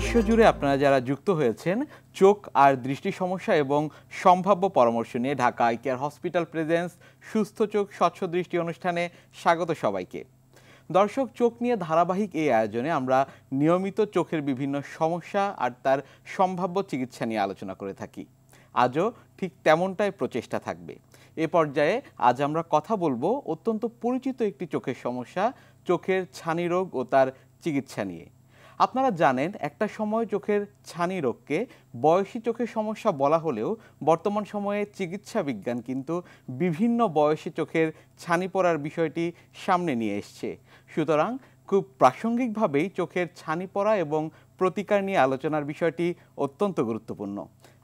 বিশ্বজুড়ে আপনারা যারা যুক্ত হয়েছেন চোখ আর দৃষ্টি সমস্যা এবং সম্ভাব্য পরামর্শ নিয়ে Dhaka eye care hospital presence সুস্থ চোখ স্বচ্ছ দৃষ্টি অনুষ্ঠানে স্বাগত সবাইকে। দর্শক, চোখ নিয়ে ধারাবাহিক এই আয়োজনে আমরা নিয়মিত চোখের বিভিন্ন সমস্যা আর তার সম্ভাব্য চিকিৎসা নিয়ে আলোচনা করে থাকি। আজও ঠিক তেমনটাই প্রচেষ্টা থাকবে। এ পর্যায়ে আজ আমরা কথা বলবো অত্যন্ত পরিচিত একটি চোখের সমস্যা, চোখের ছানি রোগ ও তার চিকিৎসা নিয়ে। আপনারা জানেন, একটা সময় চোখের ছানি রোগকে বয়সী চোখের সমস্যা বলা হলেও বর্তমান সময়ে চিকিৎসা বিজ্ঞান কিন্তু বিভিন্ন বয়সী চোখের ছানি পড়ার বিষয়টি সামনে নিয়ে এসছে। সুতরাং খুব প্রাসঙ্গিকভাবেই চোখের ছানি পড়া এবং প্রতিকার নিয়ে আলোচনার বিষয়টি অত্যন্ত গুরুত্বপূর্ণ।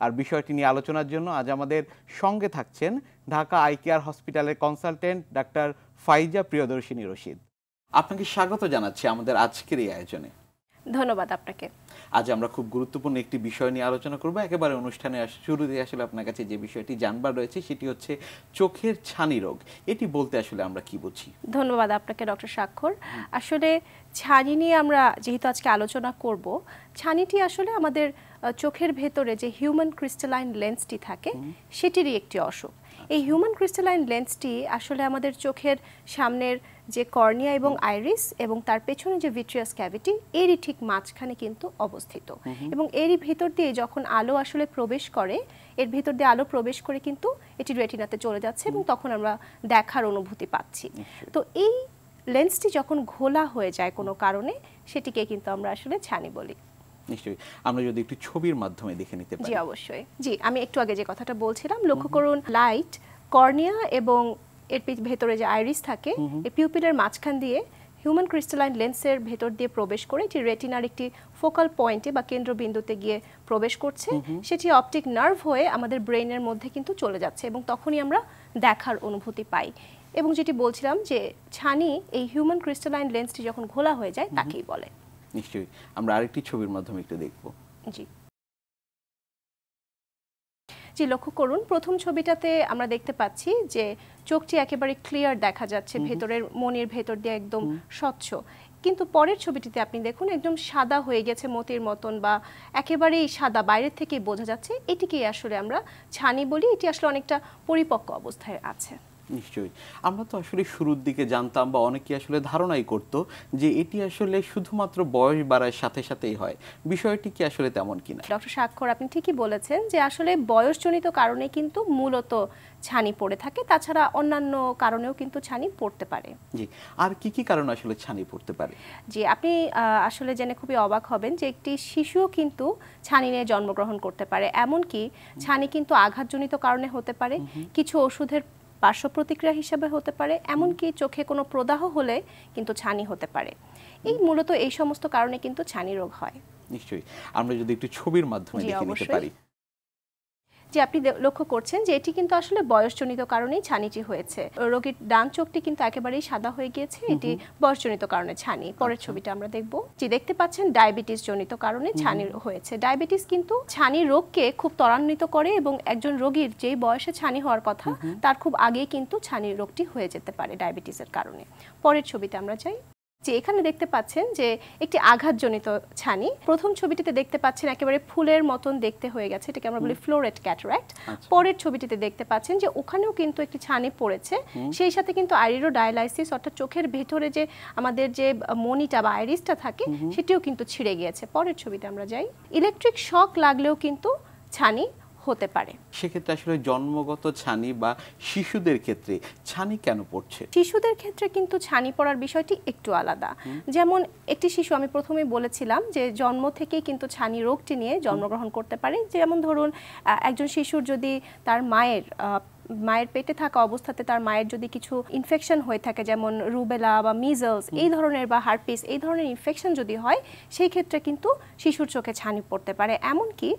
আর বিষয়টি নিয়ে আলোচনার জন্য আজ আমাদের সঙ্গে থাকছেন ঢাকা আই কেয়ার হসপিটালের কনসালটেন্ট ডাক্তার ফাইজা প্রিয়দর্শিনী রশিদ। আপনাকে স্বাগত জানাচ্ছি আমাদের আজকের এই আয়োজনে। ধন্যবাদ আপনাকে। আজ আমরা খুব গুরুত্বপূর্ণ একটি বিষয় নিয়ে আলোচনা করব। একেবারে অনুষ্ঠানে শুরুতে আসলে আপনার কাছে যে বিষয়টি জানবার রয়েছে সেটি হচ্ছে চোখের ছানি রোগ। এটি বলতে আসলে আমরা কি বুঝি? ধন্যবাদ আপনাকে ডক্টর স্বাক্ষর। আসলে ছানি নিয়ে আমরা যেহেতু আজকে আলোচনা করব, ছানিটি আসলে আমাদের চোখের ভেতরে যে হিউম্যান ক্রিস্টালাইন লেন্সটি থাকে সেটিরই একটি অসুখ। এই হিউম্যান ক্রিস্টালাইন লেন্সটি আসলে আমাদের চোখের সামনের যে কর্নিয়া এবং আইরিস এবং তার পেছনে যে ভিট্রিয়াস ক্যাভিটি এরই ঠিক মাঝখানে কিন্তু অবস্থিত। এবং এরই ভিতর দিয়ে যখন আলো আসলে প্রবেশ করে, এর ভিতর দিয়ে আলো প্রবেশ করে কিন্তু এটি রেটিনাতে চলে যাচ্ছে এবং তখন আমরা দেখার অনুভূতি পাচ্ছি। তো এই লেন্সটি যখন ঘোলা হয়ে যায় কোনো কারণে, সেটিকে কিন্তু আমরা আসলে ছানি বলি। নিশ্চয়ই। আমরা যদি একটু ছবির মাধ্যমে দেখে নিতে পারি। জি অবশ্যই। জি, আমি একটু আগে যে কথাটা বলছিলাম, লক্ষ্য করুন, লাইট কর্নিয়া এবং এর ভেতরে যে আইরিস থাকে, এই পিউপিলের মাঝখান দিয়ে হিউম্যান ক্রিস্টালাইন লেন্সের ভেতর দিয়ে প্রবেশ করে এটি রেটিনার একটি ফোকাল পয়েন্টে বা কেন্দ্রবিন্দুতে গিয়ে প্রবেশ করছে। সেটি অপটিক নার্ভ হয়ে আমাদের ব্রেইনের মধ্যে কিন্তু চলে যাচ্ছে এবং তখনই আমরা দেখার অনুভূতি পাই। এবং যেটি বলছিলাম যে ছানি, এই হিউম্যান ক্রিস্টালাইন লেন্সটি যখন ঘোলা হয়ে যায় তাকেই বলে। নিশ্চয়ই। আমরা আরেকটি ছবির মাধ্যমে একটু দেখব। জি জি, লক্ষ্য করুন, প্রথম ছবিটাতে আমরা দেখতে পাচ্ছি যে চোখটি একেবারে ক্লিয়ার দেখা যাচ্ছে, ভেতরের মনির ভেতর দিয়ে একদম স্বচ্ছ। কিন্তু পরের ছবিটিতে আপনি দেখুন একদম সাদা হয়ে গেছে মতির মতন, বা একেবারেই সাদা, বাইরের থেকেই বোঝা যাচ্ছে। এটিকেই আসলে আমরা ছানি বলি। এটি আসলে অনেকটা পরিপক্ক অবস্থায় আছে। নিশ্চয়ই। আমরা তো আসলে শুরুর দিকে জানতাম বা অনেকে আসলে ধারণাই করত যে এটি আসলে শুধুমাত্র বয়স বাড়ার সাথে সাথেই হয়। বিষয়টি কি আসলে তেমন কিনা? ডক্টর স্বাক্ষর, আপনি ঠিকই বলেছেন যে আসলে বয়সজনিত কারণে কিন্তু মূলত ছানি পড়ে থাকে, তাছাড়া অন্যান্য কারণেও কিন্তু ছানি পড়তে পারে। জি, আর কি কি কারণে আসলে ছানি পড়তে পারে? জি, আপনি আসলে জেনে খুবই অবাক হবেন যে একটি শিশুও কিন্তু ছানি নিয়ে জন্মগ্রহণ করতে পারে। এমনকি ছানি কিন্তু আঘাতজনিত কারণে হতে পারে, কিছু ওষুধের পার্শ্ব প্রতিক্রিয়া হিসেবে হতে পারে, এমনকি চোখে কোনো প্রদাহ হলে কিন্তু ছানি হতে পারে। এই মূলত এই সমস্ত কারণে কিন্তু ছানি রোগ হয়। নিশ্চয়ই। আমরা যদি একটু ছবির মাধ্যমে দেখে নিতে পারি। যে আপনি লক্ষ্য করছেন যে এটি কিন্তু আসলে বয়সজনিত কারণেই ছানিটি হয়েছে। রোগীর ডান চোখটি কিন্তু একেবারেই সাদা হয়ে গিয়েছে, এটি বয়সজনিত কারণে ছানি। পরের ছবিটা আমরা দেখব। যে দেখতে পাচ্ছেন ডায়াবেটিস জনিত কারণে ছানি হয়েছে। ডায়াবেটিস কিন্তু ছানি রোগকে খুব ত্বরান্বিত করে এবং একজন রোগীর যেই বয়সে ছানি হওয়ার কথা তার খুব আগেই কিন্তু ছানি রোগটি হয়ে যেতে পারে ডায়াবেটিসের কারণে। পরের ছবিতে আমরা যাই। যে এখানে দেখতে পাচ্ছেন যে একটি আঘাতজনিত ছানি। প্রথম ছবিটিতে দেখতে পাচ্ছেন একেবারে ফুলের মতন দেখতে হয়ে গেছে, এটাকে আমরা বলি ফ্লোরেট ক্যাটারাক্ট। পরের ছবিটিতে দেখতে পাচ্ছেন যে ওখানেও কিন্তু একটি ছানি পড়েছে, সেই সাথে কিন্তু আইরিডো ডায়ালাইসিস, অর্থাৎ চোখের ভেতরে যে আমাদের যে মনিটা বা আইরিসটা থাকে সেটিও কিন্তু ছিঁড়ে গিয়েছে। পরের ছবিতে আমরা যাই। ইলেকট্রিক শক লাগলেও কিন্তু ছানি হতে পারে। সেক্ষেত্রে আসলে জন্মগত ছানি বা শিশুদের ক্ষেত্রে ছানি কেন পড়ছে? শিশুদের ক্ষেত্রে কিন্তু ছানি পড়ার বিষয়টি একটু আলাদা। যেমন একটি শিশু, আমি প্রথমেই বলেছিলাম যে জন্ম থেকেই কিন্তু ছানি রোগটি নিয়ে জন্মগ্রহণ করতে পারে। যেমন ধরুন, একজন শিশুর যদি তার মায়ের পেটে থাকা অবস্থাতে তার মায়ের যদি কিছু ইনফেকশন হয়ে থাকে, যেমন রুবেলা বা মিজলস এই ধরনের বা হার্পিস এই ধরনের ইনফেকশন যদি হয়, সেই ক্ষেত্রে কিন্তু শিশুর চোখে ছানি পড়তে পারে। এমনকি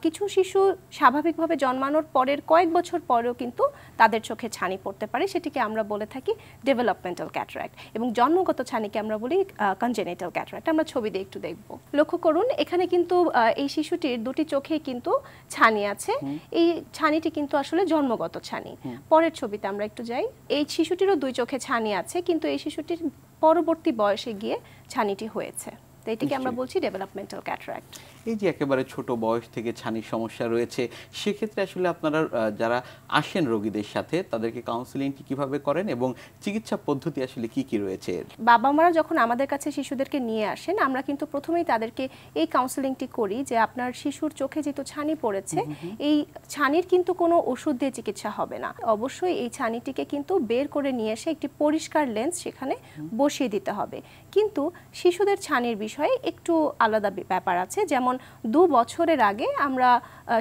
কিছু শিশু স্বাভাবিকভাবে জন্মানোর পরের কয়েক বছর পরেও কিন্তু তাদের চোখে ছানি পড়তে পারে। সেটিকে আমরা বলে থাকি ডেভেলপমেন্টাল ক্যাটারাক্ট, এবং জন্মগত ছানিকে আমরা বলি কনজেনিটাল ক্যাটারাক্ট। আমরা ছবি দিয়ে একটু দেখব। লক্ষ্য করুন, এখানে কিন্তু এই শিশুটির দুটি চোখেই কিন্তু ছানি আছে। এই ছানিটি কিন্তু আসলে জন্মগত ছানি। পরের ছবিতে আমরা একটু যাই। এই শিশুটিরও দুই চোখে ছানি আছে, কিন্তু এই শিশুটির পরবর্তী বয়সে গিয়ে ছানিটি হয়েছে। তো এটাকে আমরা বলছি ডেভেলপমেন্টাল ক্যাটারাক্ট। এই যে একেবারে ছোট বয়স থেকে ছানির সমস্যা রয়েছে, সেক্ষেত্রে আসলে আপনারা যারা আসেন রোগীদের সাথে তাদেরকে কাউন্সিলিংটি কিভাবে করেন এবং চিকিৎসা পদ্ধতি আসলে কি কি রয়েছে? বাবা মারা যখন আমাদের কাছে শিশুদেরকে নিয়ে আসেন, আমরা কিন্তু প্রথমেই তাদেরকে এই কাউন্সিলিংটি করি যে আপনার শিশুর চোখে যেহেতু ছানি পড়েছে, এই ছানির কিন্তু কোনো ওষুধ দিয়ে চিকিৎসা হবে না। অবশ্যই এই ছানিটিকে কিন্তু বের করে নিয়ে এসে একটি পরিষ্কার লেন্স সেখানে বসিয়ে দিতে হবে। কিন্তু শিশুদের ছানির বিষয়ে একটু আলাদা ব্যাপার আছে। যেমন 2 বছরের আগে আমরা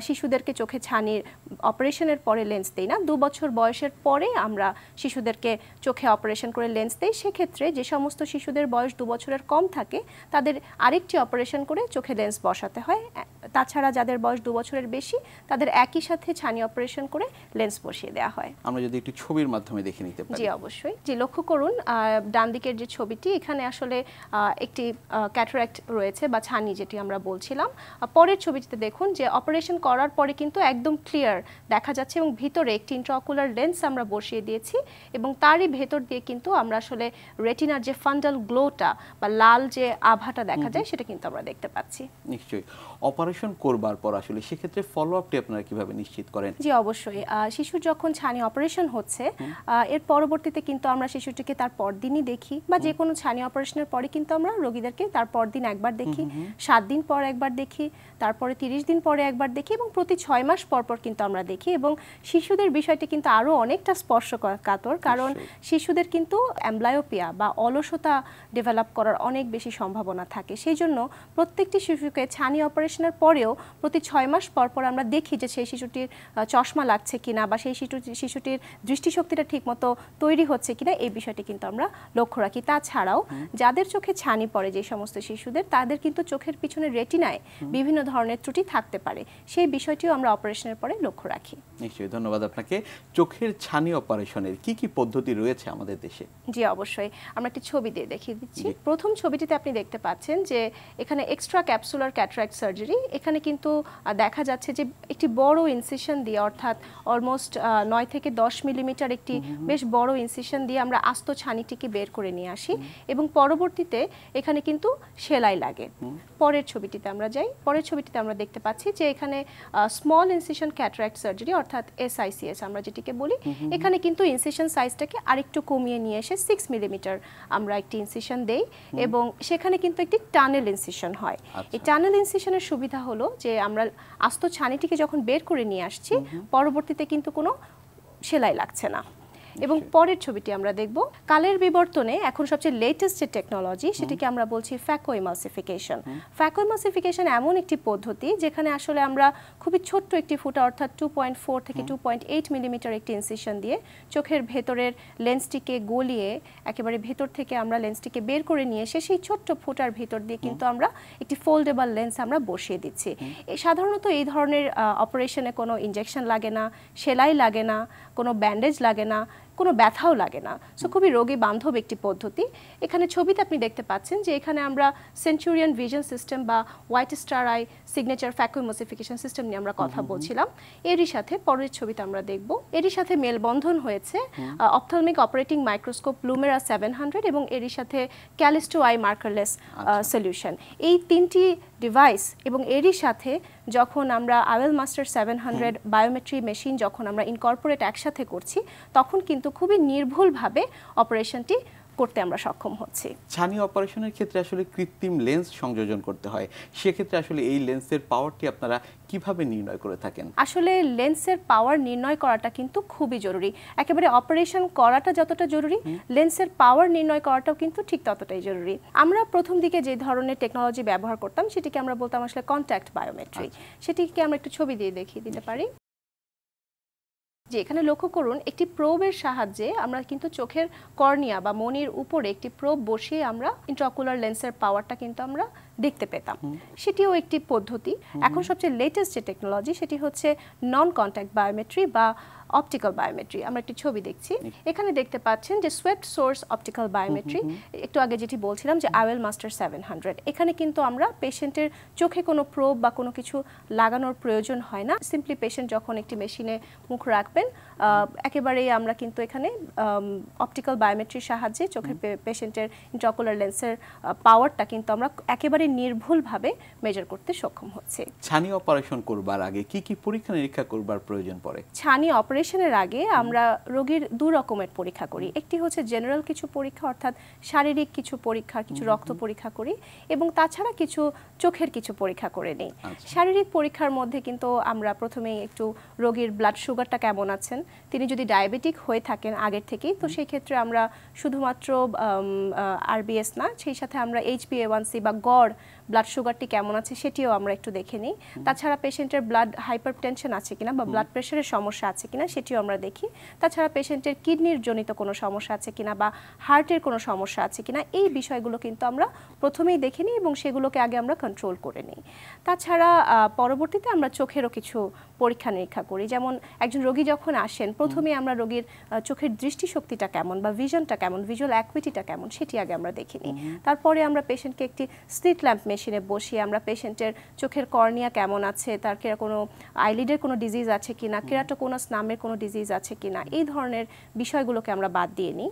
শিশুদেরকে চোখে ছানির অপারেশনের পরে লেন্স দেই না, 2 বছর বয়সের পরে আমরা শিশুদেরকে চোখে অপারেশন করে লেন্স দেই। সেক্ষেত্রে যে সমস্ত শিশুদের বয়স 2 বছরের কম থাকে তাদের আরেকটি অপারেশন করে চোখে লেন্স বসাতে হয়। তাছাড়া যাদের বয়স 2 বছরের বেশি তাদের একই সাথে ছানি অপারেশন করে লেন্স বসিয়ে দেওয়া হয়। আমরা যদি একটু ছবির মাধ্যমে দেখে নিতে পারি। জি অবশ্যই। জি লক্ষ্য করুন ডান দিকের যে ছবিটি, এখানে আসলে একটি ক্যাটারাক্ট রয়েছে বা ছানি যেটি আমরা বলছিলাম। পরের ছবিটিতে দেখুন যে অপারেশন করার পরে কিন্তু একদম ক্লিয়ার দেখা যাচ্ছে এবং ভিতরে একটি ইন্ট্রাঅকুলার লেন্স আমরা বসিয়ে দিয়েছি এবং তারই ভেতর দিয়ে কিন্তু আমরা আসলে রেটিনার যে ফান্ডাল গ্লোটা বা লাল যে আভাটা দেখা যায় সেটা কিন্তু আমরা দেখতে পাচ্ছি। নিশ্চয়ই। অপারেশন করবার পর আসলে সেক্ষেত্রে ফলো আপটি আপনারা কিভাবে নিশ্চিত করেন? জি অবশ্যই। শিশুর যখন ছানি অপারেশন হচ্ছে এর পরবর্তীতে কিন্তু আমরা শিশুটিকে তার পরদিনই দেখি, বা যে কোনো ছানি অপারেশনের পরে কিন্তু আমরা রোগীদেরকে তার পরদিন একবার দেখি, 7 দিন পর একবার দেখি, তারপরে 30 দিন পরে একবার দেখি এবং প্রতি 6 মাস পর পর কিন্তু আমরা দেখি। এবং শিশুদের বিষয়টি কিন্তু আরও অনেকটা স্পর্শকাতর, কারণ শিশুদের কিন্তু অ্যাম্বলায়োপিয়া বা অলসতা ডেভেলপ করার অনেক বেশি সম্ভাবনা থাকে। সেই জন্য প্রত্যেকটি শিশুকে ছানি অপারেশনের পরেও প্রতি 6 মাস পর পর আমরা দেখি যে সেই শিশুটির চশমা লাগছে কিনা বা সেই শিশুটির দৃষ্টিশক্তিটা ঠিকমতো তৈরি হচ্ছে কিনা, এই বিষয়টি কিন্তু আমরা লক্ষ্য রাখি। তাছাড়াও যাদের চোখে ছানি পড়ে যে সমস্ত শিশুদের, তাদের কিন্তু চোখের পিছনে রেটিনায় বিভিন্ন ধরনের ত্রুটি থাকতে পারে, সেই বিষয়টিও আমরা অপারেশনের পরে লক্ষ্য রাখি। নিশ্চয়ই, ধন্যবাদ আপনাকে। চোখের ছানি অপারেশনের কি কি পদ্ধতি রয়েছে আমাদের দেশে? জি অবশ্যই, আমরা একটি ছবি দিয়ে দেখিয়ে দিচ্ছি। প্রথম ছবিটিতে আপনি দেখতে পাচ্ছেন যে এখানে এক্সট্রা ক্যাপসুলার ক্যাটারাক্ট সার্জারি। এখানে কিন্তু দেখা যাচ্ছে যে একটি বড় ইনসিশন দিয়ে, অর্থাৎ অলমোস্ট 9 থেকে 10 মিলিমিটার একটি বেশ বড় ইনসিশন দিয়ে আমরা আস্ত ছানিটিকে বের করে নিয়ে আসি এবং পরবর্তীতে এখানে কিন্তু সেলাই লাগে। পরের ছবিটিতে আমরা যাই। পরের ছবিটিতে আমরা দেখতে পাচ্ছি যে এখানে স্মল ইনসিশন ক্যাটারাক্ট সার্জারি অর্থাৎ SICS আমরা যেটিকে বলি। এখানে কিন্তু ইনসিশন সাইজটাকে আরেকটু কমিয়ে নিয়ে এসে 6 মিলিমিটার আমরা একটি ইনসিশন দেই এবং সেখানে কিন্তু একটি টানেল ইনসিশন হয়। এই টানেল ইনসিশনের সুবিধা হলো যে আমরা আস্ত ছানিটিকে যখন বের করে নিয়ে আসছি, পরবর্তীতে কিন্তু কোনো সেলাই লাগছে না। এবং পরের ছবিটি আমরা দেখব। কালের বিবর্তনে এখন সবচেয়ে লেটেস্ট যে টেকনোলজি, সেটিকে আমরা বলছি ফ্যাকো ইমালসিফিকেশন। ফ্যাকো ইমালসিফিকেশন এমন একটি পদ্ধতি যেখানে আসলে আমরা খুবই ছোট্ট একটি ফুটা অর্থাৎ 2.4 থেকে 2.8 মিলিমিটার একটি ইনসিশন দিয়ে চোখের ভেতরের লেন্সটিকে গলিয়ে একেবারে ভেতর থেকে আমরা লেন্সটিকে বের করে নিয়ে এসে সেই ছোট্ট ফুটার ভেতর দিয়ে কিন্তু আমরা একটি ফোল্ডেবল লেন্স আমরা বসিয়ে দিচ্ছি। সাধারণত এই ধরনের অপারেশনে কোনো ইনজেকশন লাগে না, সেলাই লাগে না, কোনো ব্যান্ডেজ লাগে না, কোনো ব্যথাও লাগে না। সো খুবই রোগী বান্ধব একটি পদ্ধতি। এখানে ছবিতে আপনি দেখতে পাচ্ছেন যে এখানে আমরা সেঞ্চুরিয়ান ভিশন সিস্টেম বা white star I signature phaco emulsification system নিয়ে আমরা কথা বলছিলাম। এরই সাথে পরের ছবিতে আমরা দেখব, এরই সাথে মেলবন্ধন হয়েছে অপথলমিক অপারেটিং মাইক্রোস্কোপ লুমেরা 700 এবং এরই সাথে ক্যালিস্টো আই মার্কারলেস সলিউশন। এই তিনটি ডিভাইস এবং এরই সাথে যখন আমরা আওয়েল মাস্টার 700 বায়োমেট্রি মেশিন যখন আমরা ইনকর্পোরেট একসাথে করছি, তখন কিন্তু খুবই নির্ভুলভাবে অপারেশনটি করতে আমরা সক্ষম হচ্ছি। ছানি অপারেশনের ক্ষেত্রে আসলে কৃত্রিম লেন্স সংযোজন করতে হয়, সেক্ষেত্রে আসলে এই লেন্সের পাওয়ারটি আপনারা কিভাবে নির্ণয় করে থাকেন? আসলে লেন্সের পাওয়ার নির্ণয় করাটা কিন্তু খুবই জরুরি। একেবারে অপারেশন করাটা যতটা জরুরি, লেন্সের পাওয়ার নির্ণয় করাটাও কিন্তু ঠিক ততটাই জরুরি। আমরা প্রথম দিকে যে ধরনের টেকনোলজি ব্যবহার করতাম সেটিকে আমরা বলতাম আসলে কন্ট্যাক্ট বায়োমেট্রি। সেটিকে আমরা একটু ছবি দিয়ে দেখিয়ে দিতে পারি। যে এখানে লক্ষ্য করুন, একটি প্রোবের সাহায্যে আমরা কিন্তু চোখের কর্নিয়া বা মনির উপরে একটি প্রোব বসিয়ে আমরা ইন্ট্রাঅকুলার লেন্সের পাওয়ারটা কিন্তু আমরা দেখতে পেতাম। সেটিও একটি পদ্ধতি। এখন সবচেয়ে লেটেস্ট যে টেকনোলজি সেটি হচ্ছে নন কন্ট্যাক্ট বায়োমেট্রি বা অপটিক্যাল বায়োমেট্রি। আমরা একটি ছবি দেখছি, এখানে দেখতে পাচ্ছেন যে সোয়েপ্ট সোর্স অপটিক্যাল বায়োমেট্রি। একটু আগে যেটি বলছিলাম যে আইওয়েল মাস্টার 700, এখানে কিন্তু আমরা পেশেন্টের চোখে কোনো প্রোব বা কোনো কিছু লাগানোর প্রয়োজন হয় না। সিম্পলি পেশেন্ট যখন একটি মেশিনে মুখ রাখবেন, একেবারেই আমরা কিন্তু এখানে অপটিক্যাল বায়োমেট্রির সাহায্যে চোখের পেশেন্টের ইন্ট্রাঅকুলার লেন্সের পাওয়ারটা কিন্তু আমরা একেবারে নির্ভুলভাবে মেজার করতে সক্ষম হচ্ছি। ছানি অপারেশন করবার আগে কি কি পরীক্ষা নিরীক্ষা করবার প্রয়োজন পড়ে? ছানি অপারেশনের আগে আমরা রোগীর দু রকমের পরীক্ষা করি। একটি হচ্ছে জেনারেল কিছু পরীক্ষা, অর্থাৎ শারীরিক কিছু পরীক্ষা, কিছু রক্ত পরীক্ষা করি, এবং তাছাড়া কিছু চোখের কিছু পরীক্ষা করে নিই। শারীরিক পরীক্ষার মধ্যে কিন্তু আমরা প্রথমেই একটু রোগীর ব্লাড সুগারটা কেমন আছেন, তিনি যদি ডায়াবেটিক হয়ে থাকেন আগের থেকেই, তো সেই ক্ষেত্রে আমরা শুধুমাত্র আরবিএস না, সেই সাথে আমরা HbA1c বা গড় ব্লাড সুগারটি কেমন আছে সেটিও আমরা একটু দেখে নিই। তাছাড়া পেশেন্টের ব্লাড হাইপারটেনশন আছে কিনা বা ব্লাড প্রেশারের সমস্যা আছে কিনা সেটিও আমরা দেখি। তাছাড়া পেশেন্টের কিডনির জনিত কোনো সমস্যা আছে কিনা বা হার্টের কোনো সমস্যা আছে কিনা, এই বিষয়গুলো কিন্তু আমরা প্রথমেই দেখে নিই এবং সেগুলোকে আগে আমরা কন্ট্রোল করে নিই। তাছাড়া পরবর্তীতে আমরা চোখেরও কিছু পরীক্ষা নিরীক্ষা করি। যেমন একজন রোগী যখন আসেন, প্রথমে আমরা রোগীর চোখের দৃষ্টিশক্তিটা কেমন বা ভিশনটা কেমন, ভিজুয়াল অ্যাকুইটিটা কেমন, সেটি আগে আমরা দেখে নিই। তারপরে আমরা পেশেন্টকে একটি স্লিট ল্যাম্প মেশিনে বসিয়ে আমরা পেশেন্টের চোখের কর্নিয়া কেমন আছে, তার কোনো আইলিডের কোনো ডিজিজ আছে কিনা, কেরাটোকোনাস নামের কোনো ডিজিজ আছে কিনা, এই ধরনের বিষয়গুলোকে আমরা বাদ দিয়ে নিই।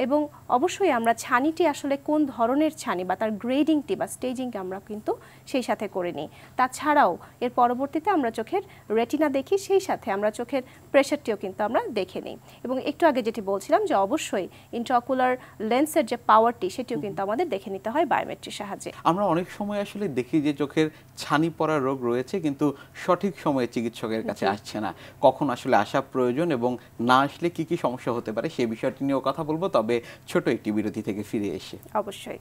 এবং অবশ্যই আমরা ছানিটি আসলে কোন ধরনের ছানি বা তার গ্রেডিংটি বা স্টেজিংকে আমরা কিন্তু সেই সাথে করে নিই। তাছাড়াও এর পরবর্তীতে আমরা চোখের রেটিনা দেখি, সেই সাথে আমরা চোখের প্রেশারটিও কিন্তু আমরা দেখে নিই। এবং একটু আগে যেটি বলছিলাম যে অবশ্যই ইন্ট্রাঅকুলার লেন্সের যে পাওয়ারটি সেটিও কিন্তু আমাদের দেখে নিতে হয় বায়োমেট্রির সাহায্যে। আমরা অনেক সময় আসলে দেখি যে চোখের ছানি পড়ার রোগ রয়েছে, কিন্তু সঠিক সময়ে চিকিৎসকের কাছে আসছে না। কখন আসলে আসা প্রয়োজন এবং না আসলে কি কি সমস্যা হতে পারে সেই বিষয়টি নিয়েও কথা বলবো, তবে ছোট একটি বিরতি থেকে ফিরে এসে। অবশ্যই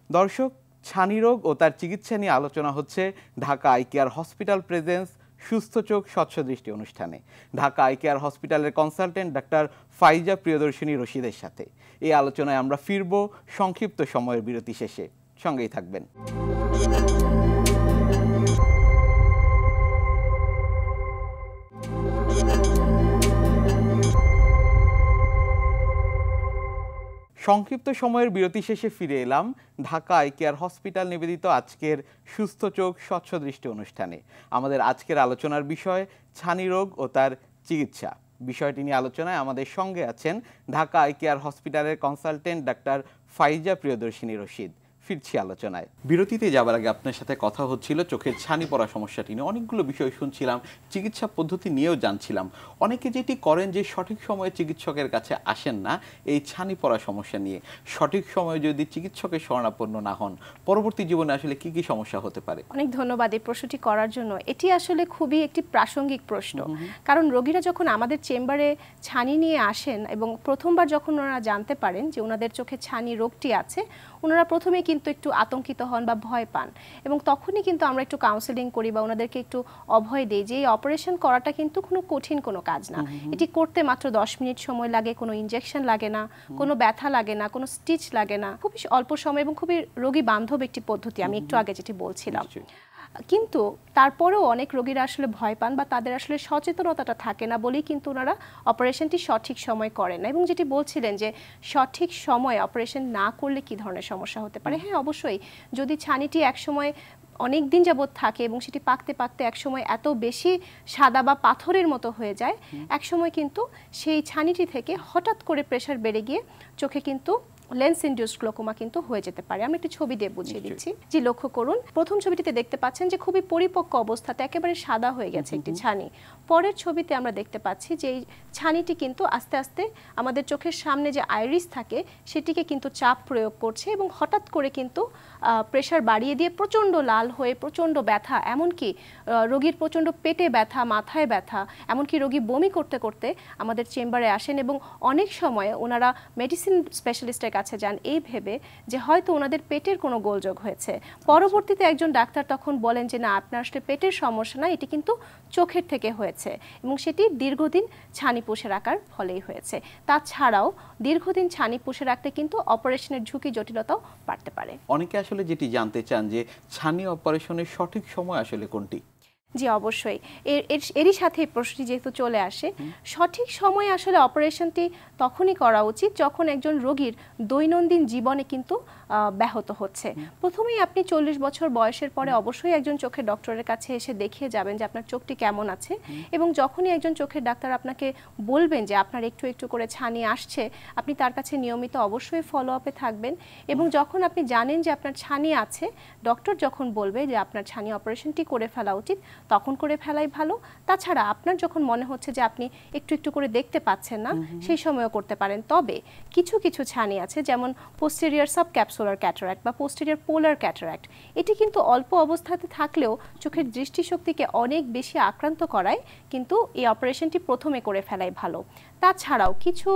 দর্শক, ছানি রোগ ও তার চিকিৎসা নিয়ে আলোচনা হচ্ছে Dhaka eye care hospital presence সুস্থ চোখ স্বচ্ছ দৃষ্টি অনুষ্ঠানে ঢাকা আই কেয়ার হসপিটালের কনসালটেন্ট ডাক্তার ফাইজা প্রিয়দর্শিনী রশিদের সাথে। এই আলোচনায় আমরা ফিরব সংক্ষিপ্ত সময়ের বিরতি শেষে। সঙ্গেই থাকবেন। সংক্ষিপ্ত সময়ের বিরতি শেষে ফিরে এলাম ঢাকা আই কেয়ার হসপিটাল নিবেদিত আজকের সুস্থ চোখ স্বচ্ছ দৃষ্টি অনুষ্ঠানে। আমাদের আজকের আলোচনার বিষয় ছানি রোগ ও তার চিকিৎসা। বিষয়টি নিয়ে আলোচনায় আমাদের সঙ্গে আছেন ঢাকা আই কেয়ার হসপিটালের কনসালটেন্ট ডাক্তার ফাইজা প্রিয়দর্শিনী রশিদ। ফিরছি আলোচনায়। বিরতিতে যাবার আগে আপনার সাথে কথা হচ্ছিল চোখের ছানি পড়া সমস্যাটি নিয়ে। অনেকগুলো বিষয় শুনছিলাম, চিকিৎসা পদ্ধতি নিয়েও জানছিলাম। অনেকে যেটি করেন যে সঠিক সময়ে চিকিৎসকের কাছে আসেন না এই ছানি পড়া সমস্যা নিয়ে। সঠিক সময়ে যদি চিকিৎসকের শরণাপন্ন না হন, পরবর্তী জীবনে আসলে কি কি সমস্যা হতে পারে? অনেক ধন্যবাদ এই প্রশ্নটি করার জন্য। এটি আসলে খুবই একটি প্রাসঙ্গিক প্রশ্ন, কারণ রোগীরা যখন আমাদের চেম্বারে ছানি নিয়ে আসেন এবং প্রথমবার যখন ওনারা জানতে পারেন যে ওনাদের চোখে ছানি রোগটি আছে, ওনারা প্রথমেই কিন্তু একটু আতঙ্কিত হন বা ভয় পান, এবং তখনই কিন্তু আমরা একটু কাউন্সেলিং করি বা ওনাদেরকে একটু অভয় দিই যে এই অপারেশন করাটা কিন্তু কোনো কঠিন কোনো কাজ না। এটি করতে মাত্র 10 মিনিট সময় লাগে, কোনো ইনজেকশন লাগে না, কোনো ব্যথা লাগে না, কোনো স্টিচ লাগে না, খুবই অল্প সময় এবং খুবই রোগী বান্ধব একটি পদ্ধতি, আমি একটু আগে যেটি বলছিলাম। কিন্তু তারপরেও অনেক রোগীরা আসলে ভয় পান বা তাদের আসলে সচেতনতাটা থাকে না বলেই কিন্তু ওনারা অপারেশনটি সঠিক সময় করেন না। এবং যেটি বলছিলেন যে সঠিক সময় অপারেশন না করলে কি ধরনের সমস্যা হতে পারে, হ্যাঁ অবশ্যই, যদি ছানিটি একসময় অনেক দিন যাবৎ থাকে এবং সেটি পাকতে পাকতে একসময় এত বেশি সাদা বা পাথরের মতো হয়ে যায়, একসময় কিন্তু সেই ছানিটি থেকে হঠাৎ করে প্রেশার বেড়ে গিয়ে চোখে কিন্তু লেন্স ইনডিউসড গ্লোকোমা কিন্তু হয়ে যেতে পারে। আমি একটি ছবি দিয়ে বুঝিয়ে দিচ্ছি। জি, লক্ষ্য করুন, প্রথম ছবিটিতে দেখতে পাচ্ছেন যে খুবই পরিপক্ক অবস্থাতে একেবারে সাদা হয়ে গেছে একটি ছানি। পরের ছবিতে আমরা দেখতে পাচ্ছি যে এই ছানিটি কিন্তু আস্তে আস্তে আমাদের চোখের সামনে যে আইরিস থাকে সেটিকে কিন্তু চাপ প্রয়োগ করছে এবং হঠাৎ করে কিন্তু প্রেশার বাড়িয়ে দিয়ে প্রচণ্ড লাল হয়ে প্রচণ্ড ব্যথা, এমনকি রোগীর প্রচণ্ড পেটে ব্যথা, মাথায় ব্যথা, এমনকি রোগী বমি করতে করতে আমাদের চেম্বারে আসেন এবং অনেক সময় ওনারা মেডিসিন স্পেশালিস্টের কাছে যান এই ভেবে যে হয়তো ওনাদের পেটের কোনো গোলযোগ হয়েছে। পরবর্তীতে একজন ডাক্তার তখন বলেন যে না, আপনার আসলে পেটের সমস্যা না, এটি কিন্তু চোখের থেকে হয়েছে এবং সেটি দীর্ঘদিন ছানি পুষে রাখার ফলেই হয়েছে। তাছাড়াও দীর্ঘদিন ছানি পুষে রাখতে কিন্তু অপারেশনের ঝুঁকি জটিলতাও বাড়তে পারে। অনেকে আসলে যেটি জানতে চান যে ছানি অপারেশনের সঠিক সময় আসলে কোনটি? জি অবশ্যই। এরই সাথে এই প্রশ্নটি যেহেতু চলে আসে, সঠিক সময়ে আসলে অপারেশনটি তখনই করা উচিত যখন একজন রোগীর দৈনন্দিন জীবনে কিন্তু ব্যাহত হচ্ছে। প্রথমেই আপনি 40 বছর বয়সের পরে অবশ্যই একজন চোখের ডক্টরের কাছে এসে দেখিয়ে যাবেন যে আপনার চোখটি কেমন আছে, এবং যখনই একজন চোখের ডাক্তার আপনাকে বলবেন যে আপনার একটু একটু করে ছানি আসছে, আপনি তার কাছে নিয়মিত অবশ্যই ফলো আপে থাকবেন। এবং যখন আপনি জানেন যে আপনার ছানি আছে, ডক্টর যখন বলবে যে আপনার ছানি অপারেশনটি করে ফেলা উচিত, তখন করে ফেলাই ভালো। তাছাড়া আপনার যখন মনে হচ্ছে যে আপনি একটু একটু করে দেখতে পাচ্ছেন না, সেই সময়ও করতে পারেন। তবে কিছু কিছু ছানি আছে, যেমন পোস্টেরিয়র সাবক্যাপসুলার ক্যাটারাক্ট বা পোস্টেরিয়র পোলার ক্যাটারাক্ট, এটি কিন্তু অল্প অবস্থাতে থাকলেও চোখের দৃষ্টিশক্তিকে অনেক বেশি আক্রান্ত করায়, কিন্তু এই অপারেশনটি প্রথমে করে ফেলাই ভালো। তাছাড়াও কিছু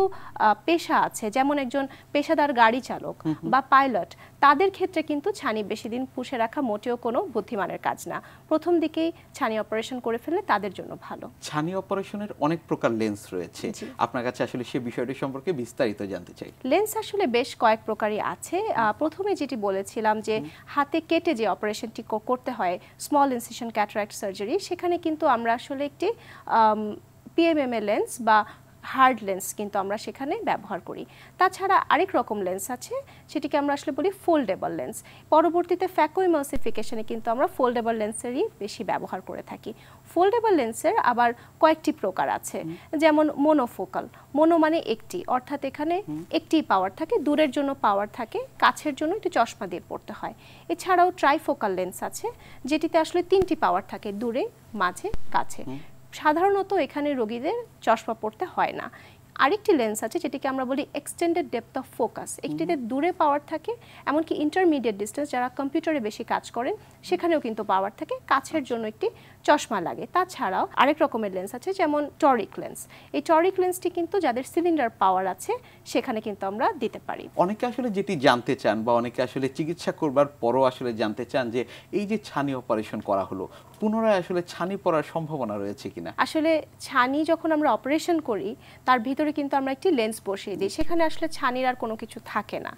পেশা আছে, যেমন একজন পেশাদার গাড়ি চালক বা পাইলট, তাদের ক্ষেত্রে কিন্তু ছানি বেশি দিন পুষে রাখা মোটেও কোনো বুদ্ধিমানের কাজ না। প্রথম দিকেই ছানি অপারেশন করে ফেললে তাদের জন্য ভালো। ছানি অপারেশনের অনেক প্রকার লেন্স রয়েছে, আপনার কাছে আসলে সেই বিষয়টি সম্পর্কে বিস্তারিত জানতে চাই। লেন্স আসলে বেশ কয়েক প্রকারই আছে। প্রথমে যেটি বলেছিলাম যে হাতে কেটে যে অপারেশনটি করতে হয়, স্মল ইনসিশন ক্যাটারাক্ট সার্জারি, সেখানে কিন্তু আমরা আসলে একটি পিএমএমএ লেন্স বা হার্ড লেন্স কিন্তু আমরা সেখানে ব্যবহার করি। তাছাড়া আরেক রকম লেন্স আছে, সেটিকে আমরা আসলে বলি ফোল্ডেবল লেন্স। পরবর্তীতে ফ্যাকো ইমালসিফিকেশনে কিন্তু আমরা ফোল্ডেবল লেন্সেরই বেশি ব্যবহার করে থাকি। ফোল্ডেবল লেন্সের আবার কয়েকটি প্রকার আছে, যেমন মোনোফোকাল। মোনো মানে একটি, অর্থাৎ এখানে একটি পাওয়ার থাকে, দূরের জন্য পাওয়ার থাকে, কাছের জন্য একটি চশমা দিয়ে পড়তে হয়। এছাড়াও ট্রাইফোকাল লেন্স আছে, যেটিতে আসলে 3টি পাওয়ার থাকে, দূরে, মাঝে, কাছে। সাধারণত এখানে রোগীদের চশমা পড়তে হয় না। আরেকটি লেন্স আছে যেটিকে আমরা বলি এক্সটেন্ডেড ডেপথ অফ ফোকাস। একটিতে দূরে পাওয়ার থাকে, এমনকি ইন্টারমিডিয়েট ডিস্টেন্স যারা কম্পিউটারে বেশি কাজ করেন সেখানেও কিন্তু পাওয়ার থাকে, কাছের জন্য একটি চশমা লাগে। তাছাড়াও আরেক রকমের লেন্স আছে, যেমন টরিক লেন্স। এই টরিক লেন্সটি কিন্তু যাদের সিলিন্ডার পাওয়ার আছে সেখানে কিন্তু আমরা দিতে পারি। অনেকে আসলে যেটি জানতে চান বা অনেকে আসলে চিকিৎসা করবার পরও আসলে জানতে চান যে এই যে ছানি অপারেশন করা হলো, পুনরায় আসলে ছানি পড়ার সম্ভাবনা রয়েছে কিনা। আসলে ছানি যখন আমরা অপারেশন করি, তার ভিতরে কিন্তু আমরা একটি লেন্স বসিয়ে দিই, সেখানে আসলে ছানির আর কোনো কিছু থাকে না।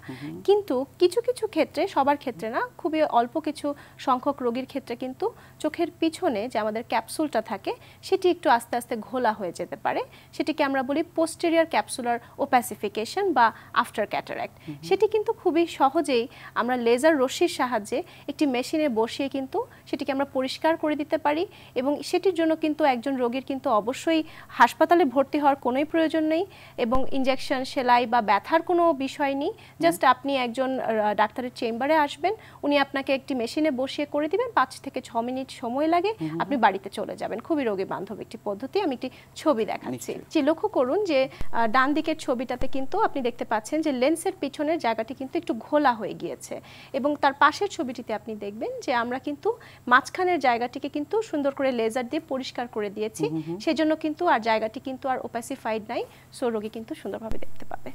কিন্তু কিছু কিছু ক্ষেত্রে, সবার ক্ষেত্রে না, খুবই অল্প কিছু সংখ্যক রোগীর ক্ষেত্রে কিন্তু চোখের পিছনে যে আমাদের ক্যাপসুলটা থাকে সেটি একটু আস্তে আস্তে ঘোলা হয়ে যেতে পারে। সেটিকে আমরা বলি পোস্টেরিয়র ক্যাপসুলার ওপ্যাসিফিকেশন বা আফটার ক্যাটারাক্ট। সেটি কিন্তু খুবই সহজেই আমরা লেজার রশ্মির সাহায্যে একটি মেশিনে বসিয়ে কিন্তু সেটিকে আমরা পরিষ্কার করে দিতে পারি, এবং সেটির জন্য কিন্তু একজন রোগীর কিন্তু অবশ্যই হাসপাতালে ভর্তি হওয়ার কোনোই প্রয়োজন নেই, এবং ইনজেকশন, সেলাই বা ব্যথার কোনো বিষয় নেই। জাস্ট আপনি একজন ডাক্তারের চেম্বারে আসবেন, উনি আপনাকে একটি মেশিনে বসিয়ে করে দিবেন, 5 থেকে 6 মিনিট সময় লাগে, আপনি বাড়িতে চলে যাবেন। খুবই রোগী বান্ধব একটি পদ্ধতি। আমি একটি ছবি দেখাচ্ছি, যে লক্ষ্য করুন যে ডান দিকের ছবিটাতে কিন্তু আপনি দেখতে পাচ্ছেন যে লেন্সের পিছনের জায়গাটি কিন্তু একটু ঘোলা হয়ে গিয়েছে, এবং তার পাশের ছবিটিতে আপনি দেখবেন যে আমরা কিন্তু মাঝখানের জায়গাটিকে কিন্তু সুন্দর করে লেজার দিয়ে পরিষ্কার করে দিয়েছি, সেজন্য কিন্তু আর জায়গাটি কিন্তু আর ওপ্যাসিফাইড নাই, সো রোগী কিন্তু সুন্দরভাবে দেখতে পাবে।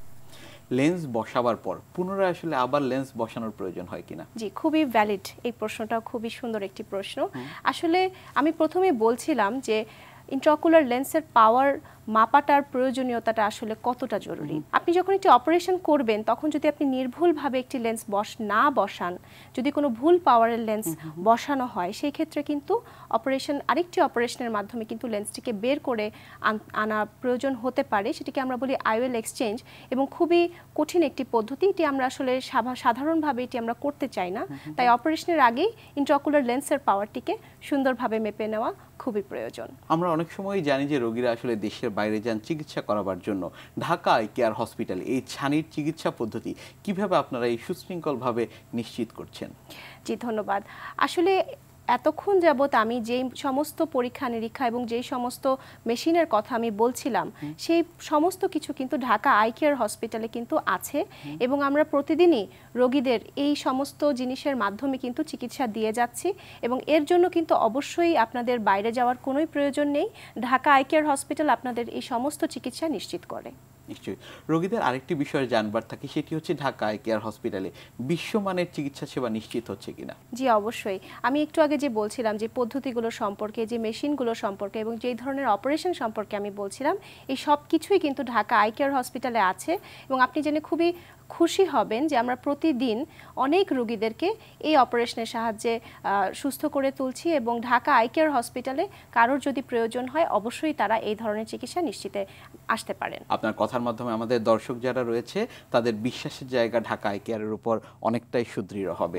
লেন্স বসাবার পর পুনরায় আসলে আবার লেন্স বসানোর প্রয়োজন হয় কিনা? জি, খুবই ভ্যালিড এই প্রশ্নটাও, খুবই সুন্দর একটি প্রশ্ন। আসলে আমি প্রথমে বলছিলাম যে ইন্ট্রাঅকুলার লেন্সের পাওয়ার মাপাটার প্রয়োজনীয়তাটা আসলে কতটা জরুরি। আপনি যখন একটি অপারেশন করবেন, তখন যদি আপনি নির্ভুলভাবে একটি লেন্স না বসান, যদি কোনো ভুল পাওয়ারের লেন্স বসানো হয়, সেই ক্ষেত্রে কিন্তু আরেকটি অপারেশনের মাধ্যমে কিন্তু লেন্সটিকে বের করে আনা প্রয়োজন হতে পারে। সেটিকে আমরা বলি আইওএল এক্সচেঞ্জ, এবং খুবই কঠিন একটি পদ্ধতি। এটি আমরা আসলে সাধারণভাবে এটি আমরা করতে চাই না, তাই অপারেশনের আগেই ইন্ট্রাঅকুলার লেন্সের পাওয়ারটিকে সুন্দরভাবে মেপে নেওয়া খুবই প্রয়োজন। আমরা অনেক সময় জানি যে রোগীরা আসলে দেশের বাইরে যান চিকিৎসা করাবার জন্য। ঢাকা আই কেয়ার হসপিটাল এই ছানির চিকিৎসা পদ্ধতি কিভাবে আপনারা এই সুশৃঙ্খলভাবে নিশ্চিত করছেন? জি, ধন্যবাদ। আসলে এতক্ষণ যাবত আমি যেই সমস্ত পরীক্ষা নিরীক্ষা এবং যেই সমস্ত মেশিনের কথা আমি বলছিলাম, সেই সমস্ত কিছু কিন্তু ঢাকা আই কেয়ার হসপিটালে কিন্তু আছে, এবং আমরা প্রতিদিনই রোগীদের এই সমস্ত জিনিসের মাধ্যমে কিন্তু চিকিৎসা দিয়ে যাচ্ছি, এবং এর জন্য কিন্তু অবশ্যই আপনাদের বাইরে যাওয়ার কোনোই প্রয়োজন নেই। ঢাকা আই কেয়ার হসপিটাল আপনাদের এই সমস্ত চিকিৎসা নিশ্চিত করে। নিশ্চয়ই। রোগীদের আরেকটি বিষয় জানবার থাকে, সেটি হচ্ছে ঢাকা আই কেয়ার হসপিটালে বিশ্বমানের চিকিৎসা সেবা নিশ্চিত হচ্ছে কিনা? জি, অবশ্যই। আমি একটু আগে যে বলছিলাম যে পদ্ধতিগুলো সম্পর্কে, যে মেশিনগুলো সম্পর্কে এবং যেই ধরনের অপারেশন সম্পর্কে আমি বলছিলাম, এই সব কিছুই কিন্তু ঢাকা আই কেয়ার হসপিটালে আছে, এবং আপনি জেনে খুবই খুশি হবেন যে আমরা প্রতিদিন অনেক রোগীদেরকে এই অপারেশনের সাহায্যে সুস্থ করে তুলছি এবং ঢাকা আই কেয়ার হসপিটালে কারোর যদি প্রয়োজন হয় অবশ্যই তারা এই ধরনের চিকিৎসা নিশ্চিতে আসতে পারেন। আপনার কথার মাধ্যমে আমাদের দর্শক যারা রয়েছে তাদের বিশ্বাসের জায়গা ঢাকা আই কেয়ারের উপর অনেকটাই সুদৃঢ় হবে।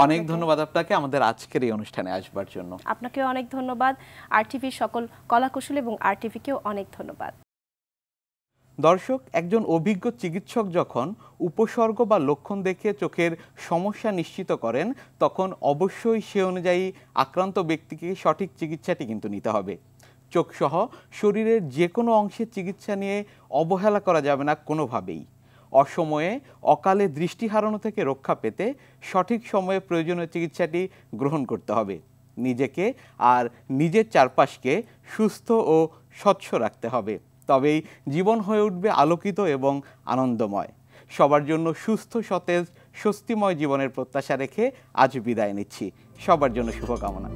অনেক ধন্যবাদ আপনাকে আমাদের আজকের এই অনুষ্ঠানে আসবার জন্য। আপনাকেও অনেক ধন্যবাদ। আরটিভির সকল কলাকুশলী এবং আরটিভিকেও অনেক ধন্যবাদ। দর্শক, একজন অভিজ্ঞ চিকিৎসক যখন উপসর্গ বা লক্ষণ দেখে চোখের সমস্যা নিশ্চিত করেন তখন অবশ্যই সে অনুযায়ী আক্রান্ত ব্যক্তিকে সঠিক চিকিৎসাটি কিন্তু নিতে হবে। চোখসহ শরীরের যে কোনো অংশের চিকিৎসা নিয়ে অবহেলা করা যাবে না কোনোভাবেই। অসময়ে অকালে দৃষ্টি হারানো থেকে রক্ষা পেতে সঠিক সময়ে প্রয়োজনীয় চিকিৎসাটি গ্রহণ করতে হবে। নিজেকে আর নিজের চারপাশকে সুস্থ ও স্বচ্ছ রাখতে হবে, তবেই জীবন হয়ে উঠবে আলোকিত এবং আনন্দময়। সবার জন্য সুস্থ, সতেজ, স্বস্তিময় জীবনের প্রত্যাশা রেখে আজ বিদায় নিচ্ছি। সবার জন্য শুভকামনা।